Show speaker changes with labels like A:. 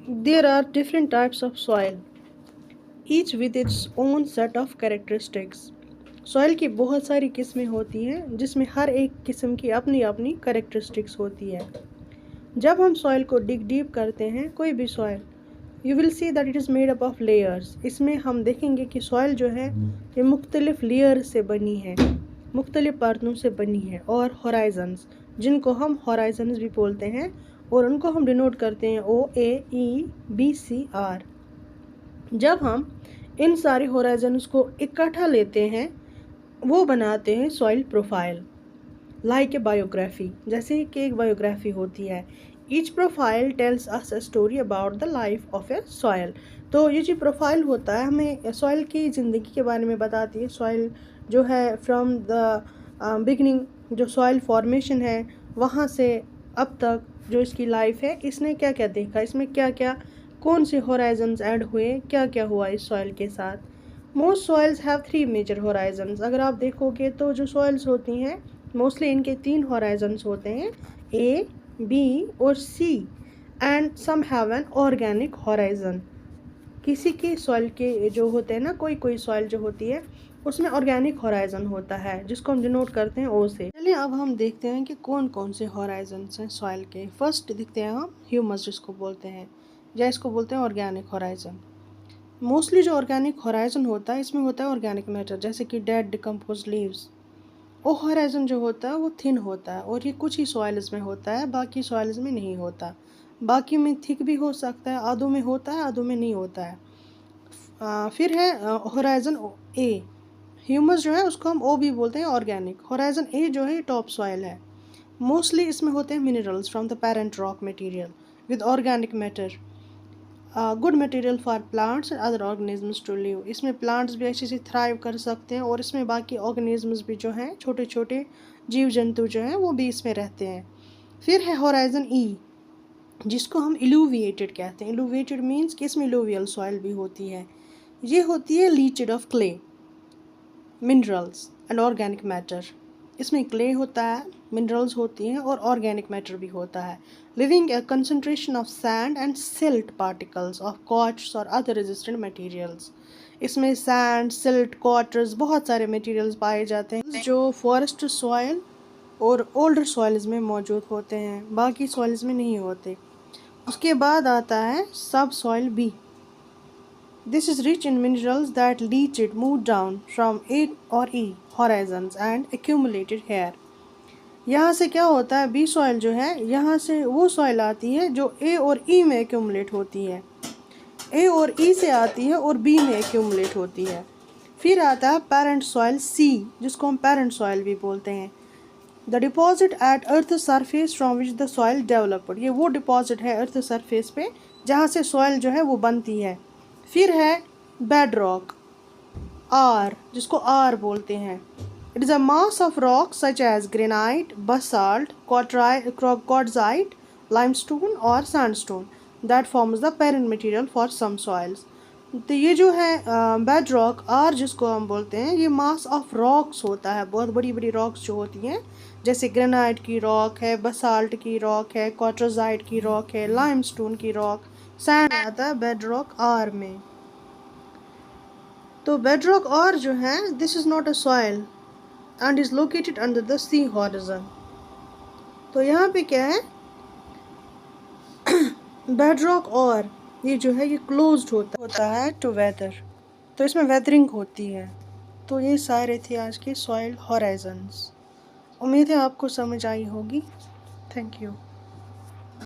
A: There are different types of soil, each with its own set of characteristics. Soil की बहुत सारी किस्में होती हैं जिसमें हर एक किस्म की अपनी अपनी करेक्टरिस्टिक्स होती है। जब हम सॉइल को डिग डीप करते हैं, कोई भी soil, you will see that it is made up of layers. इसमें हम देखेंगे कि सॉइल जो है ये मुख्तलिफ लेयर से बनी है, मुख्तलिफ परतों से बनी है। और होराइजन्स, जिनको हम होराइजन्स भी बोलते हैं, और उनको हम डिनोट करते हैं OAEBCR। जब हम इन सारे होराइजन्स को इकट्ठा लेते हैं, वो बनाते हैं soil profile, like a biography, जैसे कि एक बायोग्राफी होती है। Each profile tells us a story about the life of A soil. तो ये जो प्रोफाइल होता है हमें सॉइल की ज़िंदगी के बारे में बताती है। सॉइल जो है फ्रॉम द बिगनिंग, जो सॉइल फॉर्मेशन है वहाँ से अब तक जो इसकी लाइफ है, इसने क्या क्या देखा, इसमें क्या क्या, कौन से होराइजन्स ऐड हुए, क्या क्या हुआ इस सॉइल के साथ। Most soils have 3 major horizons. अगर आप देखोगे तो जो सॉइल्स होती हैं मोस्टली इनके 3 होराइजन्स होते हैं, A, B और C, and some have an organic horizon. किसी की सॉइल के जो होते हैं ना, कोई कोई सॉइल जो होती है उसमें ऑर्गेनिक होराइजन होता है, जिसको हम डिनोट करते हैं O से। चलिए अब हम देखते हैं कि कौन कौन से होराइजन्स हैं सॉइल के। फर्स्ट दिखते हैं हम ह्यूमस, जिसको बोलते हैं, या इसको बोलते हैं ऑर्गेनिक होराइजन। मोस्टली जो ऑर्गेनिक होराइजन होता है इसमें होता है ऑर्गेनिक मैटर, जैसे कि डेड डिकम्पोज लीव्स। वो होराइजन जो होता है वो थिन होता है, और ये कुछ ही सॉइल्स में होता है, बाकी सॉइल्स में नहीं होता। बाकी में थिक भी हो सकता है, आधों में होता है, आधों में नहीं होता है। फिर है होराइजन ए। ह्यूमस जो है उसको हम ओ भी बोलते हैं, ऑर्गेनिक। होराइजन ए जो है टॉप सॉइल है। मोस्टली इसमें होते हैं minerals from the parent rock material with organic matter, good material for plants and other organisms to live. इसमें प्लांट्स भी अच्छे से थ्राइव कर सकते हैं, और इसमें बाकी ऑर्गेनिजम्स भी जो हैं, छोटे छोटे जीव जंतु जो हैं, वो भी इसमें रहते हैं। फिर है होराइजन ई, जिसको हम इलूविएटेड कहते हैं। इलूविएटेड मीन्स कि इसमें इलूवियल सॉइल भी होती है। ये होती है leached of clay, minerals and organic matter. इसमें क्ले होता है, मिनरल्स होती हैं, और ऑर्गेनिक मैटर भी होता है। Living A concentration of sand and silt particles of quartz और अदर रेजिस्टेंट मटेरियल्स। इसमें सैंड, सिल्ट, क्वार्टर्स, बहुत सारे मटेरियल्स पाए जाते हैं जो फॉरेस्ट सॉइल और ओल्डर सॉइल्स में मौजूद होते हैं, बाकी सॉइल्स में नहीं होते। उसके बाद आता है subsoil B. This is rich in minerals that leached moved down from A or E horizons and accumulated here. यहाँ से क्या होता है, बी सॉइल जो है, यहाँ से वो सॉइल आती है जो ए और ई में एक्यूमुलेट होती है, ए और ई से आती है और बी में एक्यूमुलेट होती है। फिर आता है पेरेंट सॉइल सी, जिसको हम पेरेंट सॉइल भी बोलते हैं। The deposit eight earth surface from which the soil developed. ये वो डिपॉजिट है अर्थ सरफेस पे जहाँ से सॉइल जो है वो बनती है। फिर है बेड रॉक, आर, जिसको आर बोलते हैं। It is a mass of rock such as granite, basalt, quartzite, limestone और sandstone that forms the parent material for some soils. तो ये जो है बेड रॉक, आर जिसको हम बोलते हैं, ये मास ऑफ रॉक्स होता है, बहुत बड़ी बड़ी रॉक्स जो होती हैं, जैसे ग्रेनाइट की रॉक है, बसाल्ट की रॉक है, क्वार्ट्जाइट की रॉक है, लाइमस्टोन की रॉक, सैंड आता है बेड रॉक आर में। तो बेड रॉक आर जो है, this is not a soil and is located under the C horizon. तो यहाँ पे क्या है, बेड रॉक और ये जो है ये क्लोज्ड होता है टू वेदर, तो इसमें वेदरिंग होती है। तो ये सारे थे आज के सॉइल होराइजन्स। उम्मीद है आपको समझ आई होगी। Thank you.